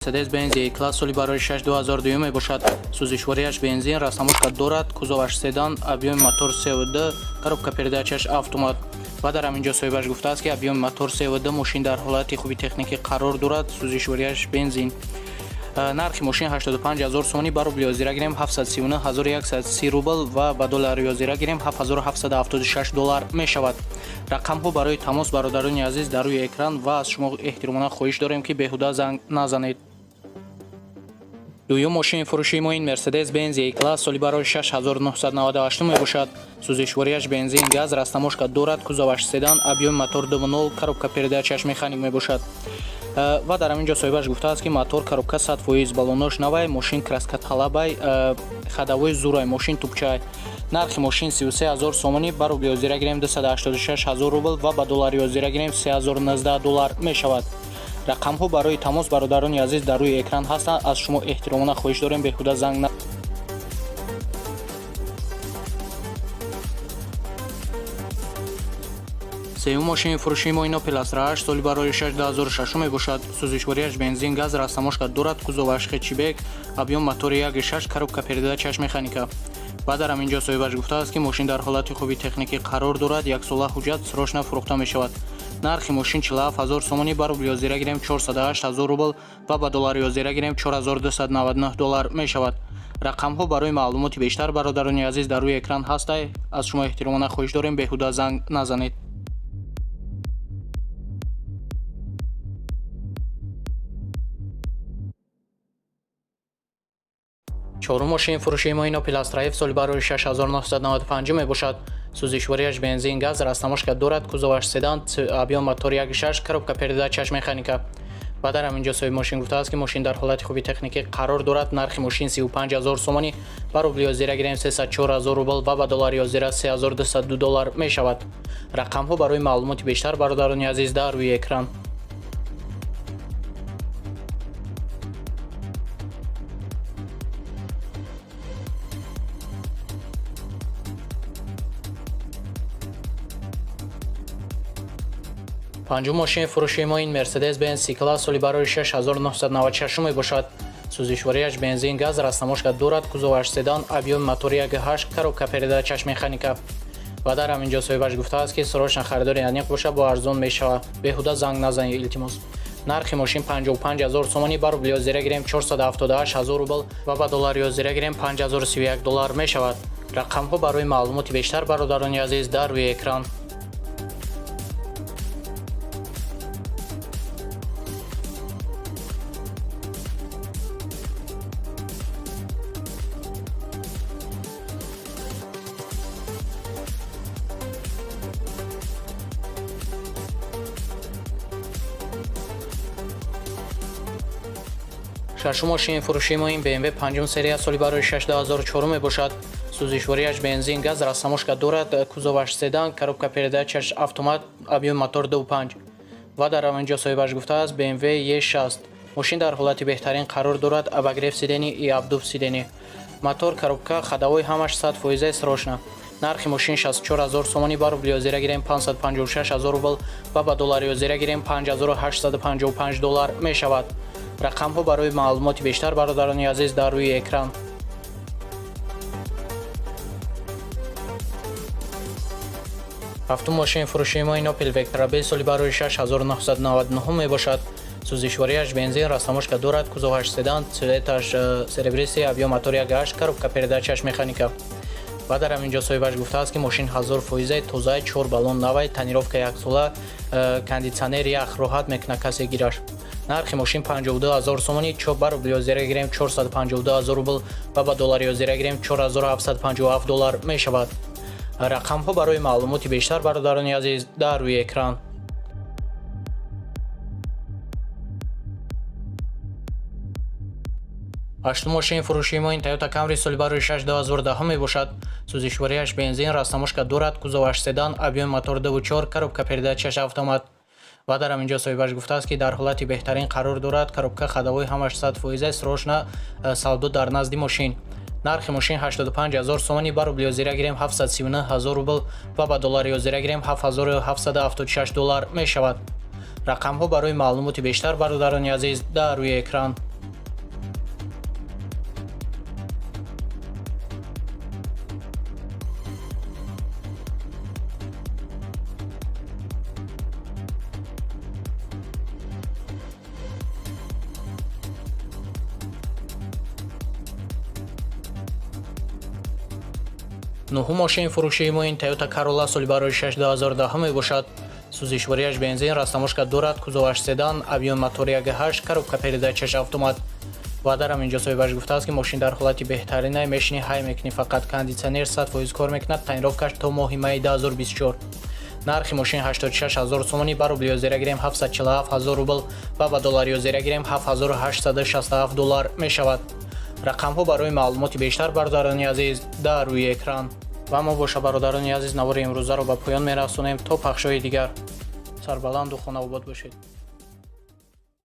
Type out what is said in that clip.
Mercedes-Benz E-Class соли барои 6-2002 мебошад. Сӯзишворияш бензин, растамошка дорад, кузоваш седан, объеми мотор CV2, коробка передачаш автомат. ва дар ҳамин ҷо соҳибаш гуфтааст ки объеми мотор CV2 мошин дар ҳолати хуби техникӣ қарор дорад. Сӯзишворияш бензин. нархи мошин 85 000 сомонӣ ба рубли озира гирем 739 130 рубл ва ба доллари озира гирем 7776 доллар мешавад. рақамҳо барои тамос бародарони азиз дар рӯи экран ва аз шумо эҳтиромона хоҳиш дорем ки беҳуда занг назанед. дуюм мошини фурӯшии мо ин Mercedes-Benz E-Class соли барои 6998 мебошад. Сӯзишворияш бензин, газ, растамошка дорад, кузоваш седан, объеми мотор 2.0, коробка передачаш механик мебошад. ва дар ҳамин ҷо соҳибаш гуфтааст ки мотор коробка 100%, балонош навай, мошин краска талабай, хадавои зурай, мошин тупчай. нархи мошин 33 000 сомонӣ ба рубли озира гирем 286 000 рубл ва ба доллари озира гирем 3019 доллар мешавад. рақамҳо барои тамос бародарони азиз дар рӯи экран ҳастанд. аз шумо эҳтиромона хоҳиш дорем беҳуда занг сеюм мошини фурӯшии мо Opel Astra 8 соли барои 6-2006 мебошад. сӯзишворияш бензин, газ, растамошка дорад, кузоваш хэтчбек, объем мотори 1.6, коробка передачаш механика. ва дар ҳамин ҷо соҳибаш гуфтааст ки мошин дар ҳолати хуби техникӣ қарор дорад, яксола ҳуҷҷат срочна фурӯхта мешавад. нархи мошин 47 000 сомонӣ ба рубли озира гирем 408 000 рубл ва ба доллари озира гирем 4299 доллар мешавад. рақамҳо барои маълумоти бештар бародарони азиз дар рӯи экран ҳастай. аз шумо эҳтиромона хоҳиш дорем беҳуда занг назанед. чорум мошини фурӯшии мо ин Opel Astra F соли барои 6995 мебошад. сӯзишворияш бензин, газ, растамошка дорад, кузоваш седан, объем мотор 1.6, коробка передачаш механика. ва дар ҳамин ҷо соҳиби мошин гуфтааст ки мошин дар ҳолати хуби техникӣ қарор дорад. нархи мошин 35 000 сомонӣ ба рубли озира гирем 304 000 рубл ва ба доллари озира 3202 доллар мешавад. рақамҳо барои маълумоти бештар бародарони азиз дар рӯи экран. панҷум мошини фурӯшии мо ин Mercedes-Benz C-Class соли барои 6996 мебошад. сӯзишворияш бензин, газ, растамошка дорад, кузоваш седан, объеми мотори 1.8, коробка передачаш механика. ва дар ҳамин ҷо соҳибаш гуфтааст ки срочна харидори аниқ боша бо арзон мешавад. беҳуда занг назанед илтимос. нархи мошин 55 000 сомонӣ ба рубли озира гирем 478 000 рубл ва ба доллари озира гирем 5031 доллар мешавад. рақамҳо барои маълумоти бештар бародарони азиз дар рӯи экран. шашум мошини фурӯшии мо ин BMW 5 серия соли барои 6-2004 мебошад. сӯзишворияш бензин, газ, растамошка дорад, кузоваш седан, коробка передачаш автомат, объеми мотор 2.5. ва дар ҳамин ҷо соҳибаш гуфтааст BMW E60 мошин дар ҳолати беҳтарин қарор дорад, обогрев сидени и обдув сидени. мотор, коробка, хадавои ҳамаш 100% срочна. нархи мошин 64 000 сомонӣ ба рубли озира гирем 556 000 рубл ва ба доллари озира гирем 5855 доллар мешавад. рақамҳо барои маълумоти бештар бародарони азиз дар рӯи экран. ҳафтум мошини фурӯшии мо ин Opel Vectra B соли барои 6999 мебошад. сӯзишворияш бензин, растамошка дорад, кузоваш седан, цветаш серебристи, объем мотор 1.8, коробка передачаш механика. ва дар ҳамин ҷо соҳибаш гуфтааст ки мошин 1000% тоза, 4 балон навай, тонировка яксола, кондитсионер ях роҳат мекуна касе гираш. нархи мошин 52 000 сомонӣ, чоп ба рубли озира гирем 452 000 рубл ва ба доллари озира гирем 4757 доллар мешавад. рақамҳо барои маълумоти бештар бародарони азиз дар рӯи экран. ҳаштум мошини фурӯшии мо ин Toyota Camry соли барои 6-2010 мебошад. сӯзишворияш бензин, растамошка дорад, кузоваш седан, объеми мотор 2.4, коробка передачаш автомат. ва дар ҳамин ҷо соҳибаш гуфтааст ки дар ҳолати беҳтарин қарор дорад, коробка, хадавои ҳамаш 100% срочна савдо дар назди мошин. нархи мошин 85 000 сомонӣ ба рубли озира гирем 739 000 рубл ва ба доллари озира гирем 7776 доллар мешавад. рақамҳо барои маълумоти бештар бародарони азиз дар рӯи экран. нуҳум мошини фурӯшии мо ин Toyota Corolla соли барои 6 2010 мебошад. Сӯзишворияш бензин, растамошка дорад, кузоваш седан, авион мотор 1.8, коробка передач автомат. вадарам инҷо соҳибаш гуфтааст ки мошин дар ҳолати беҳтарина мешини ҳай мекунӣ, фақат кондитсионер 100% кор мекунад. таъмировкаш то моҳи майи 2024. нархи мошин 86 000 сомонӣ, ба рубли озера гирем 747 000 рубл ва ба доллари озера гирем 7867 доллар мешавад. рақамҳо барои маълумоти бештар бародарони азиз дар рӯи экран. ва мо боша бародарони азиз навори имрӯзаро ба поён мерасонем. То пахшҳои дигар, сарбаланду хонавобод бошед.